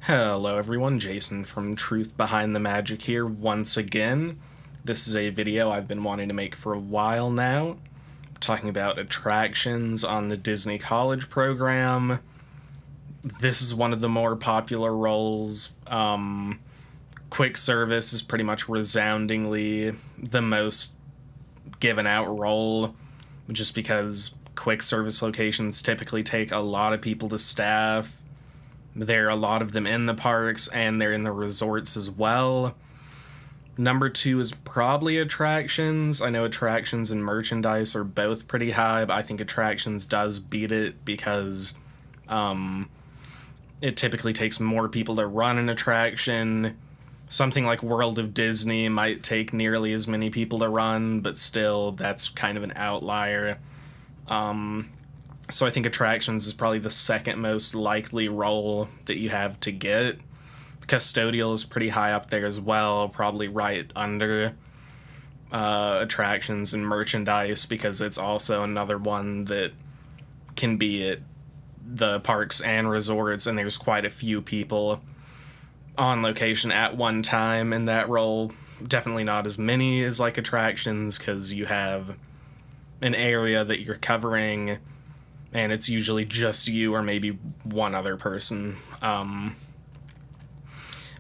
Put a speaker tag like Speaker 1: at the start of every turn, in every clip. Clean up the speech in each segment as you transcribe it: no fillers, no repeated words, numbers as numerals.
Speaker 1: Hello everyone, Jason from Truth Behind the Magic here once again. This is a video I've been wanting to make for a while now, talking about attractions on the Disney College program. This is one of the more popular roles. Quick service is pretty much resoundingly the most given out role, just because quick service locations typically take a lot of people to staff. There are a lot of them in the parks, and they're in the resorts as well. Number 2 is probably attractions. I know attractions and merchandise are both pretty high, but I think attractions does beat it because it typically takes more people to run an attraction. Something like World of Disney might take nearly as many people to run, but still, that's kind of an outlier. So I think attractions is probably the second most likely role that you have to get. Custodial is pretty high up there as well, probably right under attractions and merchandise, because it's also another one that can be at the parks and resorts, and there's quite a few people on location at one time in that role. Definitely not as many as like attractions, because you have an area that you're covering, and it's usually just you or maybe one other person. But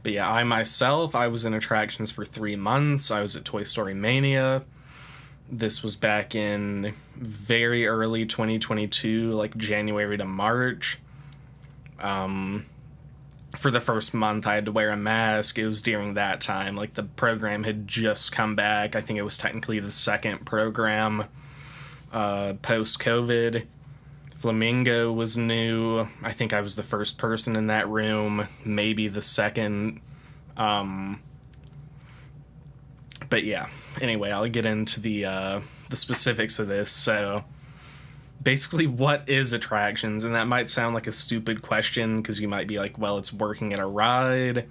Speaker 1: yeah, I was in attractions for 3 months. I was at Toy Story Mania. This was back in very early 2022, like January to March. For the first month, I had to wear a mask. It was during that time. Like, the program had just come back. I think it was technically the second program post-COVID. Flamingo was new. I think I was the first person in that room, maybe the second. But yeah, anyway, I'll get into the specifics of this. So basically, what is attractions? And that might sound like a stupid question, because you might be like, well, it's working at a ride,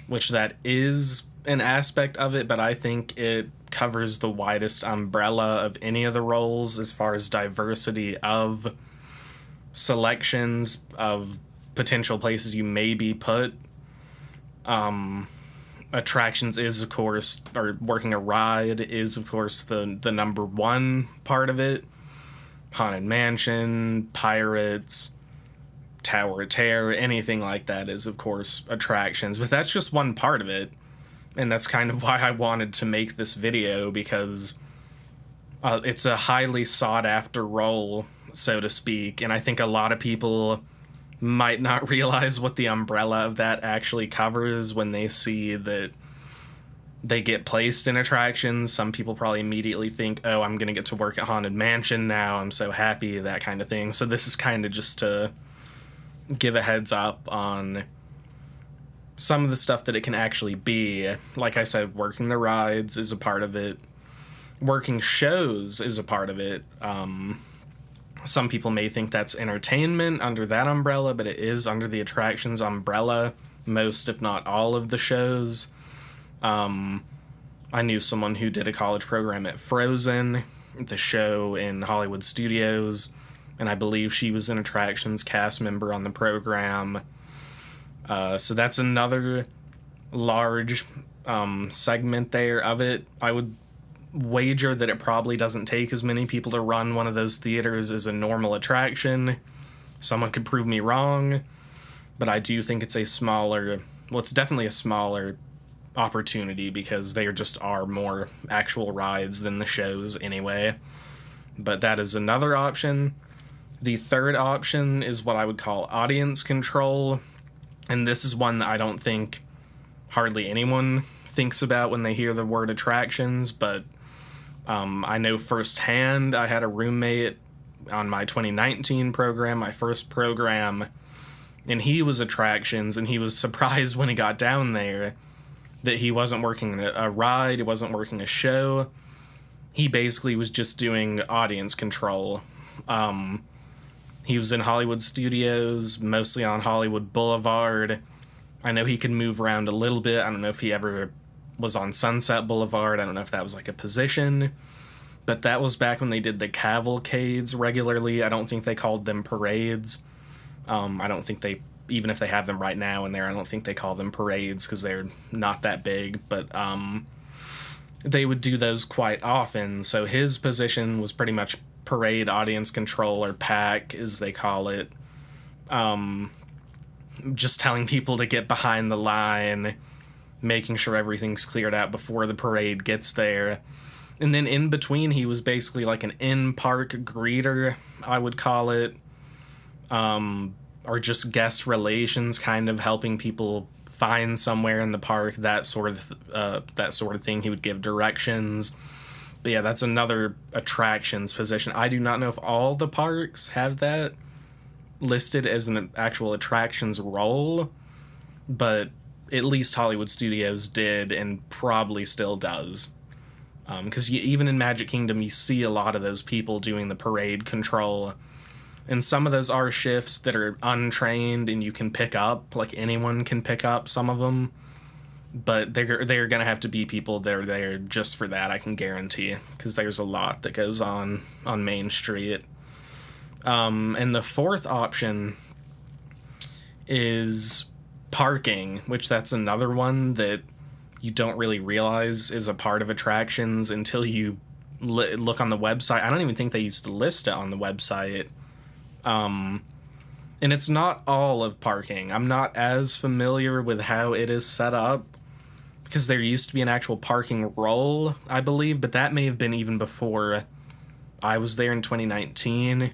Speaker 1: which that is an aspect of it, but I think it covers the widest umbrella of any of the roles as far as diversity of selections of potential places you may be put. Attractions is, of course, or working a ride is, of course, the number one part of it. Haunted Mansion, Pirates, Tower of Terror, anything like that is, of course, attractions. But that's just one part of it. And that's kind of why I wanted to make this video, because it's a highly sought-after role, so to speak. And I think a lot of people might not realize what the umbrella of that actually covers when they see that they get placed in attractions. Some people probably immediately think, oh, I'm going to get to work at Haunted Mansion now, I'm so happy, that kind of thing. So this is kind of just to give a heads up on some of the stuff that it can actually be. Like I said, working the rides is a part of it. Working shows is a part of it. Some people may think that's entertainment under that umbrella, but it is under the attractions umbrella, most, if not all, of the shows. I knew someone who did a college program at Frozen, the show in Hollywood Studios, and I believe she was an attractions cast member on the program. So that's another large segment there of it. I would wager that it probably doesn't take as many people to run one of those theaters as a normal attraction. Someone could prove me wrong, but I do think it's it's definitely a smaller opportunity, because they just are more actual rides than the shows anyway. But that is another option. The third option is what I would call audience control, and this is one that I don't think hardly anyone thinks about when they hear the word attractions, but I know firsthand. I had a roommate on my 2019 program, my first program, and he was attractions, and he was surprised when he got down there that he wasn't working a ride, he wasn't working a show. He basically was just doing audience control. He was in Hollywood Studios, mostly on Hollywood Boulevard. I know he could move around a little bit. I don't know if he ever was on Sunset Boulevard. I don't know if that was like a position. But that was back when they did the cavalcades regularly. I don't think they called them parades. I don't think they even if they have them right now in there. I don't think they call them parades because they're not that big, but they would do those quite often. So his position was pretty much parade audience control, or PAC as they call it. Just telling people to get behind the line, making sure everything's cleared out before the parade gets there. And then in between, he was basically like an in-park greeter, I would call it. Or just guest relations, kind of helping people find somewhere in the park, that sort of thing. He would give directions. But yeah, that's another attractions position. I do not know if all the parks have that listed as an actual attractions role, but at least Hollywood Studios did, and probably still does. Because even in Magic Kingdom, you see a lot of those people doing the parade control. And some of those are shifts that are untrained and you can pick up, like anyone can pick up some of them. But they're going to have to be people that are there just for that, I can guarantee. Because there's a lot that goes on Main Street. And the fourth option is parking, which that's another one that you don't really realize is a part of attractions until you look on the website. I don't even think they used to list it on the website. And it's not all of parking. I'm not as familiar with how it is set up, because there used to be an actual parking role, I believe, but that may have been even before I was there in 2019.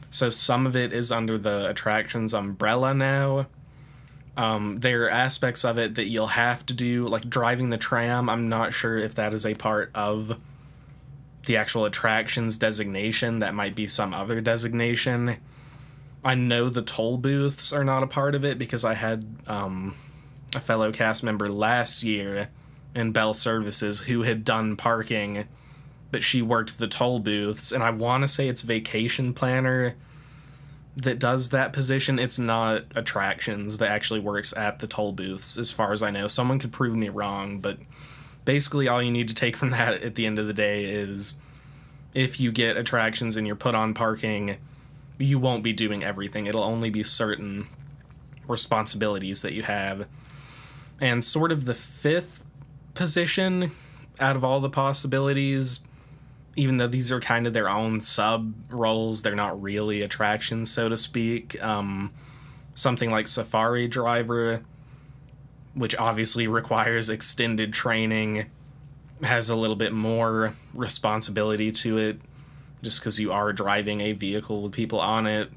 Speaker 1: So some of it is under the attractions umbrella now. There are aspects of it that you'll have to do, like driving the tram. I'm not sure if that is a part of the actual attractions designation. That might be some other designation. I know the toll booths are not a part of it, because I had a fellow cast member last year in Bell Services who had done parking, but she worked the toll booths, and I want to say it's Vacation Planner that does that position. It's not attractions that actually works at the toll booths, as far as I know. Someone could prove me wrong, but basically all you need to take from that at the end of the day is if you get attractions and you're put on parking, you won't be doing everything. It'll only be certain responsibilities that you have. And sort of the fifth position out of all the possibilities, even though these are kind of their own sub-roles, they're not really attractions, so to speak. Something like Safari Driver, which obviously requires extended training, has a little bit more responsibility to it, just because you are driving a vehicle with people on it.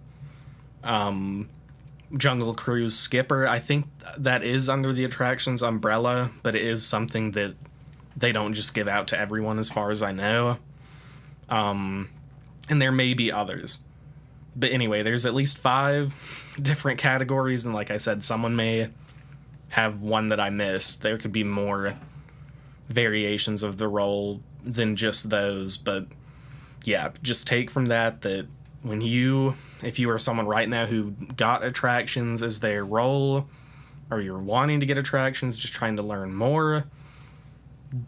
Speaker 1: Jungle Cruise Skipper, I think that is under the attractions umbrella, but it is something that they don't just give out to everyone, as far as I know. And there may be others. But anyway, there's at least 5 different categories, and like I said, someone may have one that I missed. There could be more variations of the role than just those, but yeah, just take from that if you are someone right now who got attractions as their role, or you're wanting to get attractions, just trying to learn more,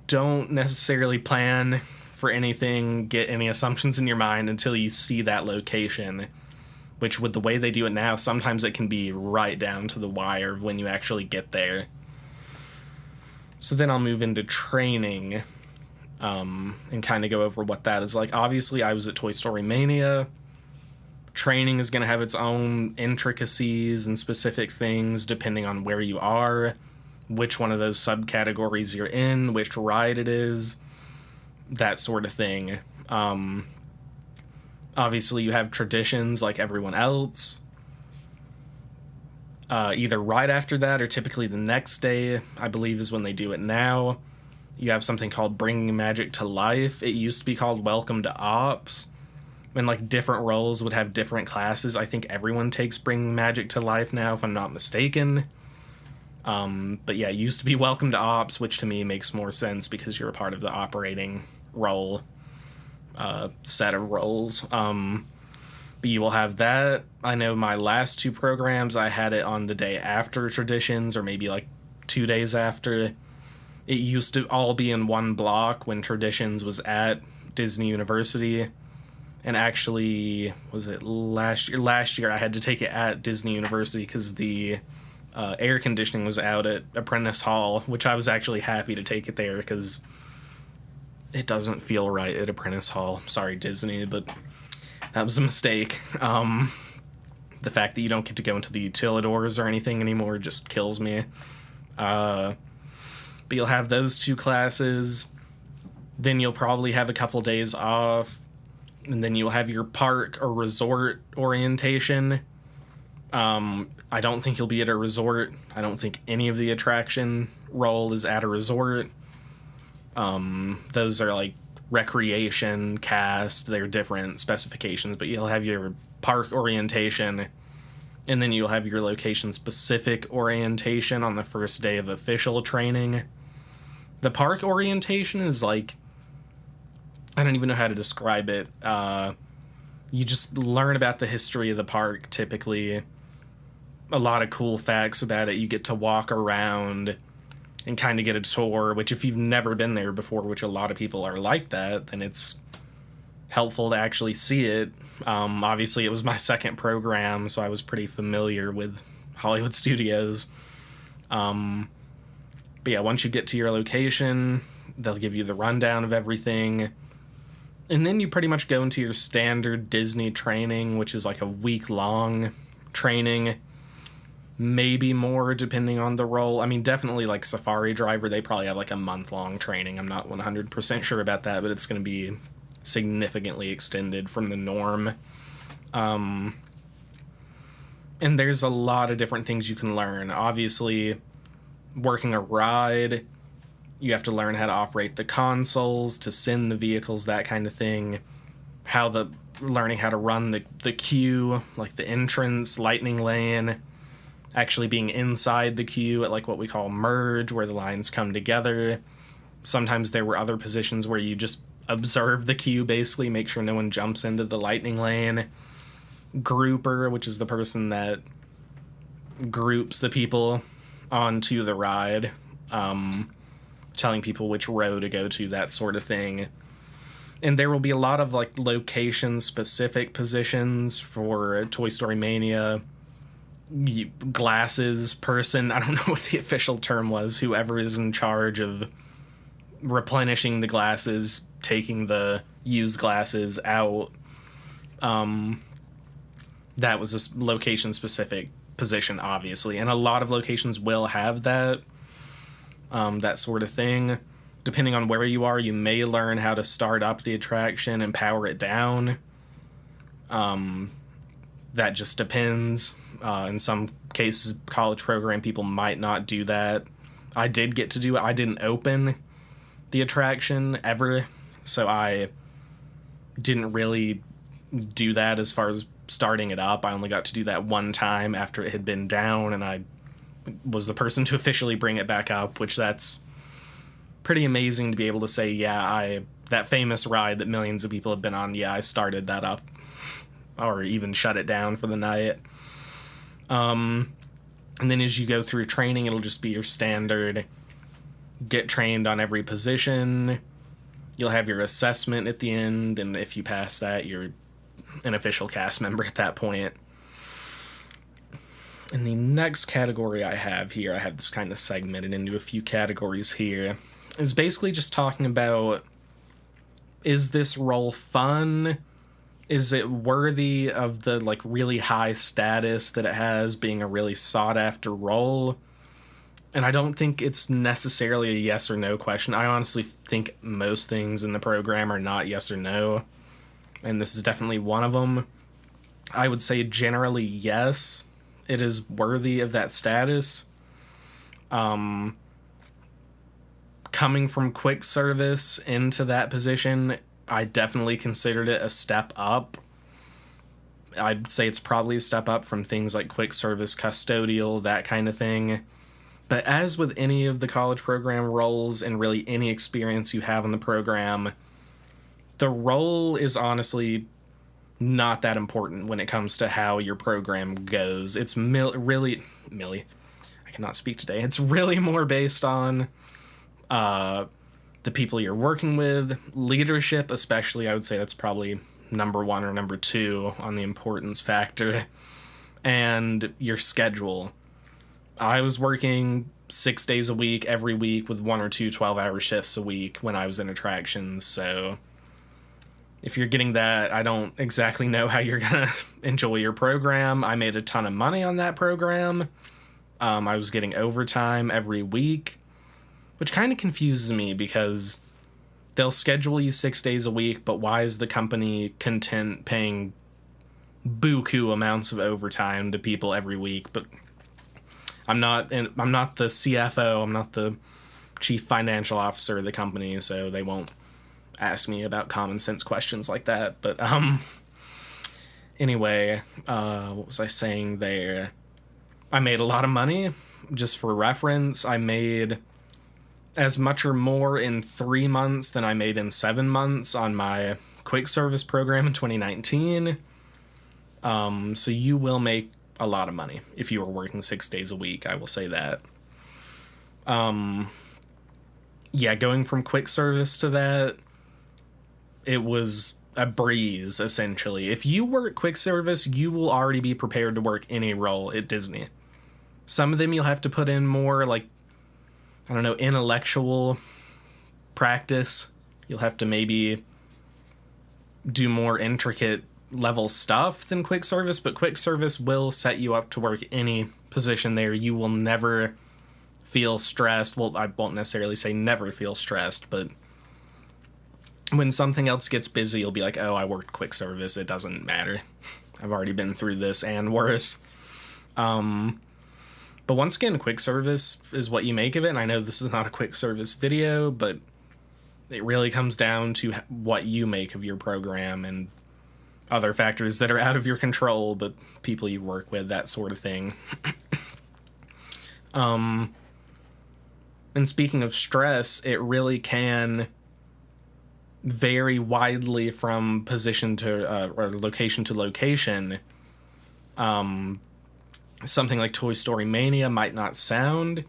Speaker 1: don't necessarily plan for anything, get any assumptions in your mind until you see that location, which with the way they do it now, sometimes it can be right down to the wire of when you actually get there. So then I'll move into training, and kind of go over what that is like. Obviously, I was at Toy Story Mania. Training is going to have its own intricacies and specific things depending on where you are, which one of those subcategories you're in, which ride it is, that sort of thing. Obviously, you have traditions like everyone else. Either right after that or typically the next day, I believe, is when they do it now. You have something called Bringing Magic to Life. It used to be called Welcome to Ops. And like different roles would have different classes. I think everyone takes Bringing Magic to Life now, if I'm not mistaken. But yeah, it used to be Welcome to Ops, which to me makes more sense because you're a part of the operating role set of roles. But you will have that. I know my last 2 programs, I had it on the day after Traditions, or maybe like 2 days after. It used to all be in one block when Traditions was at Disney University. And actually, was it last year? Last year I had to take it at Disney University because the air conditioning was out at Apprentice Hall, which I was actually happy to take it there because it doesn't feel right at Apprentice Hall. Sorry, Disney, but that was a mistake. The fact that you don't get to go into the utilidors or anything anymore just kills me. But you'll have those 2 classes. Then you'll probably have a couple days off. And then you'll have your park or resort orientation. I don't think you'll be at a resort. I don't think any of the attraction role is at a resort. Those are like recreation, cast, they're different specifications, but you'll have your park orientation, and then you'll have your location-specific orientation on the first day of official training. The park orientation is like, I don't even know how to describe it. You just learn about the history of the park, typically. A lot of cool facts about it. You get to walk around and kind of get a tour, which if you've never been there before, which a lot of people are like that, then it's helpful to actually see it. Obviously, it was my second program, so I was pretty familiar with Hollywood Studios. But yeah, once you get to your location, they'll give you the rundown of everything. And then you pretty much go into your standard Disney training, which is like a week-long training. Maybe more, depending on the role. I mean, definitely like Safari Driver, they probably have like a month-long training. I'm not 100% sure about that, but it's going to be significantly extended from the norm. And there's a lot of different things you can learn. Obviously, working a ride, you have to learn how to operate the consoles, to send the vehicles, that kind of thing. Learning how to run the queue, like the entrance, lightning lane, actually being inside the queue at like what we call merge, where the lines come together. Sometimes there were other positions where you just observe the queue, basically, make sure no one jumps into the lightning lane. Grouper, which is the person that groups the people onto the ride, telling people which row to go to, that sort of thing. And there will be a lot of like location-specific positions for Toy Story Mania. Glasses person, I don't know what the official term was, whoever is in charge of replenishing the glasses, taking the used glasses out. That was a location-specific position, obviously, and a lot of locations will have that, that sort of thing. Depending on where you are, you may learn how to start up the attraction and power it down. That just depends. In some cases, college program people might not do that. I did get to do it. I didn't open the attraction ever, so I didn't really do that as far as starting it up. I only got to do that one time after it had been down, and I was the person to officially bring it back up, which that's pretty amazing to be able to say, yeah, that famous ride that millions of people have been on, yeah, I started that up, or even shut it down for the night. And then as you go through training, it'll just be your standard get trained on every position. You'll have your assessment at the end, and if you pass that, you're an official cast member at that point. And the next category I have here, I have this kind of segmented into a few categories here, is basically just talking about, is this role fun? Is it worthy of the like really high status that it has, being a really sought after role? And I don't think it's necessarily a yes or no question. I honestly think most things in the program are not yes or no, and this is definitely one of them. I would say generally yes, it is worthy of that status. Coming from quick service into that position, I definitely considered it a step up. I'd say it's probably a step up from things like quick service, custodial, that kind of thing. But as with any of the college program roles and really any experience you have in the program, the role is honestly not that important when it comes to how your program goes. It's really, Millie, I cannot speak today. It's really more based on the people you're working with, leadership especially. I would say that's probably number one or number two on the importance factor, and your schedule. I was working 6 days a week, every week, with 1 or 2 12-hour shifts a week when I was in attractions, so if you're getting that, I don't exactly know how you're gonna enjoy your program. I made a ton of money on that program. I was getting overtime every week, which kind of confuses me because they'll schedule you 6 days a week, but why is the company content paying buku amounts of overtime to people every week? But I'm not the CFO, I'm not the chief financial officer of the company, so they won't ask me about common sense questions like that. But anyway, what was I saying there? I made a lot of money. Just for reference, I made as much or more in 3 months than I made in 7 months on my quick service program in 2019. So you will make a lot of money if you are working 6 days a week, I will say that. Yeah, going from quick service to that, it was a breeze, essentially. If you work quick service, you will already be prepared to work any role at Disney. Some of them you'll have to put in more, like, I don't know, intellectual practice. You'll have to maybe do more intricate level stuff than quick service, but quick service will set you up to work any position there. You will never feel stressed. Well, I won't necessarily say never feel stressed, but when something else gets busy, you'll be like, oh, I worked quick service. It doesn't matter. I've already been through this and worse. But once again, quick service is what you make of it. And I know this is not a quick service video, but it really comes down to what you make of your program and other factors that are out of your control, but people you work with, that sort of thing. And speaking of stress, it really can vary widely from position to or location to location. Something like Toy Story Mania might not sound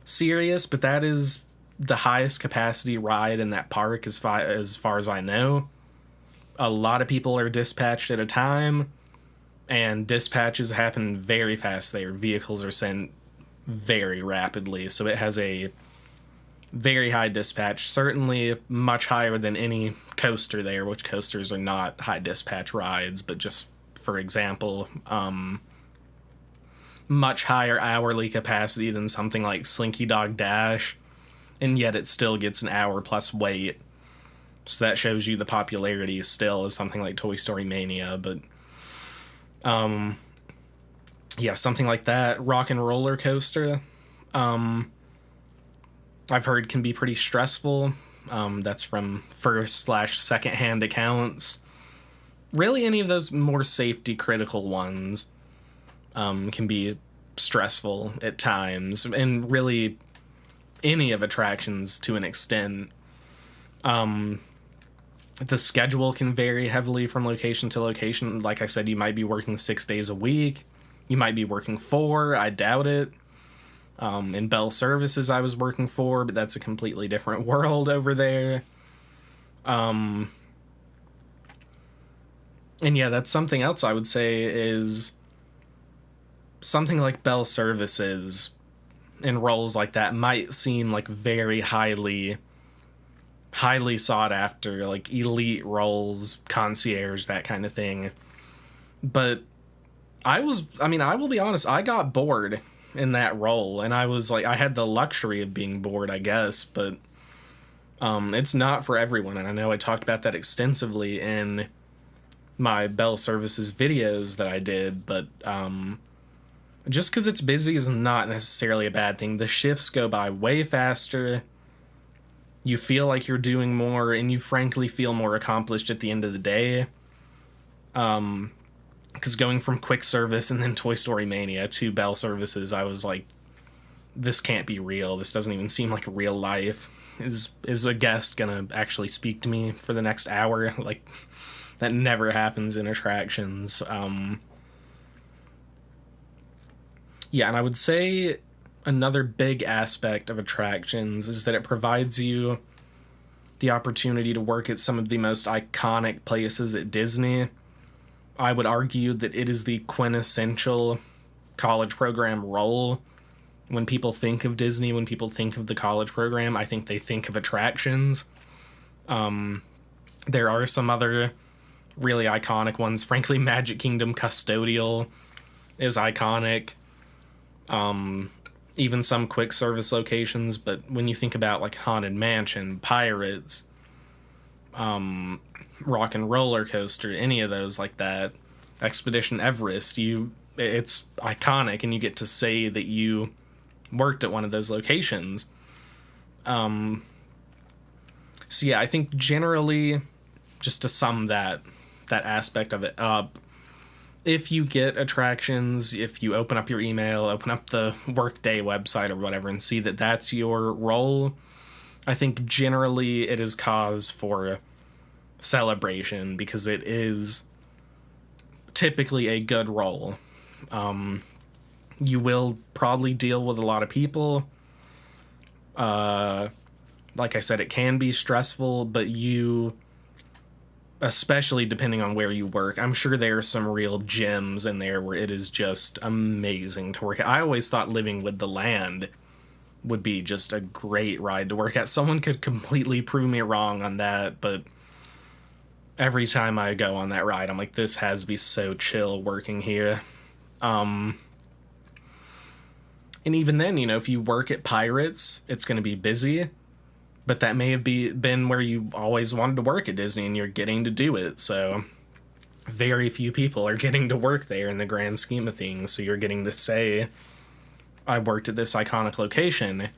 Speaker 1: serious, but that is the highest capacity ride in that park as far as I know. A lot of people are dispatched at a time, and dispatches happen very fast there. Vehicles are sent very rapidly, so it has a very high dispatch, certainly much higher than any coaster there, which coasters are not high dispatch rides, but just for example, much higher hourly capacity than something like Slinky Dog Dash, and yet it still gets an hour plus wait. So that shows you the popularity still of something like Toy Story Mania, but yeah, something like that. Rock and Roller Coaster, I've heard can be pretty stressful. That's from first/second-hand accounts. Really, any of those more safety critical ones can be stressful at times, and really any of attractions to an extent. The schedule can vary heavily from location to location. Like I said, you might be working 6 days a week. You might be working 4. I doubt it. In Bell Services, I was working 4, but that's a completely different world over there. And yeah, that's something else I would say is something like Bell Services in roles like that might seem like very highly sought after, like elite roles, concierge, that kind of thing. But I will be honest, I got bored in that role, and I was like, I had the luxury of being bored, I guess, but it's not for everyone, and I know I talked about that extensively in my Bell Services videos that I did, but just because it's busy is not necessarily a bad thing. The shifts go by way faster. You feel like you're doing more, and you frankly feel more accomplished at the end of the day. Because going from quick service and then Toy Story Mania to Bell Services, I was like, this can't be real. This doesn't even seem like real life. Is a guest gonna actually speak to me for the next hour? Like, that never happens in attractions. Yeah, and I would say another big aspect of attractions is that it provides you the opportunity to work at some of the most iconic places at Disney. I would argue that it is the quintessential college program role. When people think of Disney, when people think of the college program, I think they think of attractions. There are some other really iconic ones. Frankly, Magic Kingdom Custodial is iconic. Even some quick service locations, but when you think about like Haunted Mansion, Pirates, Rock and Roller Coaster, any of those like that, Expedition Everest, it's iconic, and you get to say that you worked at one of those locations. So yeah, I think generally, just to sum that aspect of it up, if you get attractions, if you open up your email, open up the Workday website or whatever, and see that that's your role, I think generally it is cause for celebration, because it is typically a good role. You will probably deal with a lot of people. Like I said, it can be stressful, but you, especially depending on where you work, I'm sure there are some real gems in there where it is just amazing to work at. I always thought Living with the Land would be just a great ride to work at. Someone could completely prove me wrong on that, but every time I go on that ride, I'm like, this has to be so chill working here. And even then, if you work at Pirates, it's going to be busy, but that may have been where you always wanted to work at Disney, and you're getting to do it. So very few people are getting to work there in the grand scheme of things. So you're getting to say, I worked at this iconic location.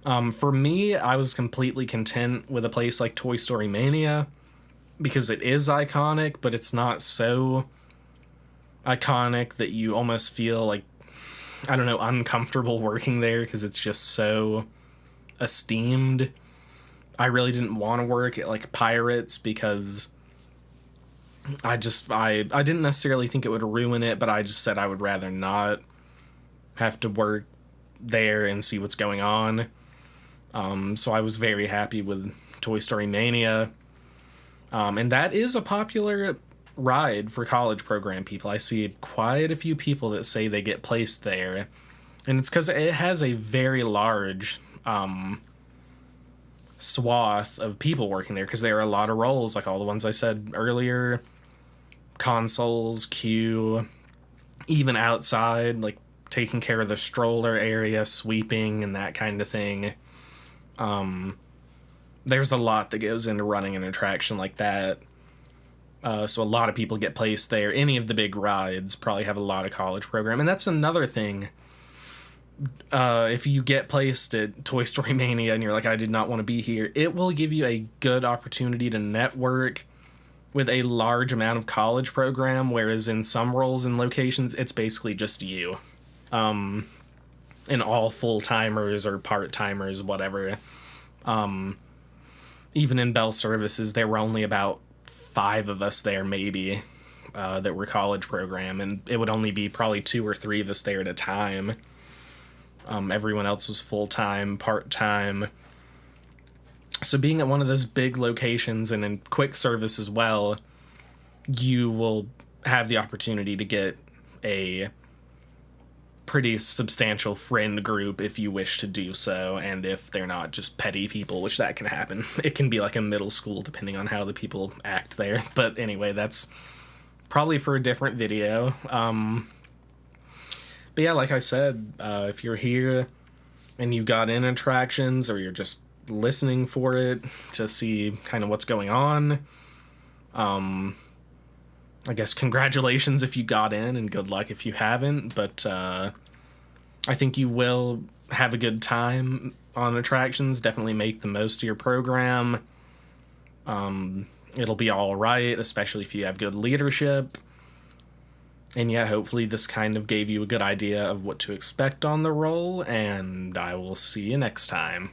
Speaker 1: For me, I was completely content with a place like Toy Story Mania, because it is iconic, but it's not so iconic that you almost feel like, I don't know, uncomfortable working there, because it's just so esteemed. I really didn't want to work at like Pirates, because I didn't necessarily think it would ruin it, but I just said I would rather not have to work there and see what's going on. So I was very happy with Toy Story Mania. And that is a popular ride for college program people. I see quite a few people that say they get placed there, and it's because it has a very large swath of people working there, because there are a lot of roles, like all the ones I said earlier, consoles, queue, even outside, like taking care of the stroller area, sweeping, and that kind of thing. There's a lot that goes into running an attraction like that. So a lot of people get placed there. Any of the big rides probably have a lot of college program. And that's another thing. If you get placed at Toy Story Mania and you're like, I did not want to be here, it will give you a good opportunity to network with a large amount of college program, whereas in some roles and locations, it's basically just you. And all full-timers or part-timers, whatever. Even in Bell Services, there were only about 5 of us there, maybe, that were college program, and it would only be probably 2 or 3 of us there at a time. Everyone else was full-time, part-time. So being at one of those big locations and in quick service as well, you will have the opportunity to get a pretty substantial friend group if you wish to do so, and if they're not just petty people, which that can happen. It can be like a middle school depending on how the people act there. But anyway, that's probably for a different video. But yeah, like I said, if you're here and you got in attractions, or you're just listening for it to see kind of what's going on, I guess congratulations if you got in, and good luck if you haven't. But I think you will have a good time on attractions. Definitely make the most of your program. It'll be all right, especially if you have good leadership. And yeah, hopefully this kind of gave you a good idea of what to expect on the role, and I will see you next time.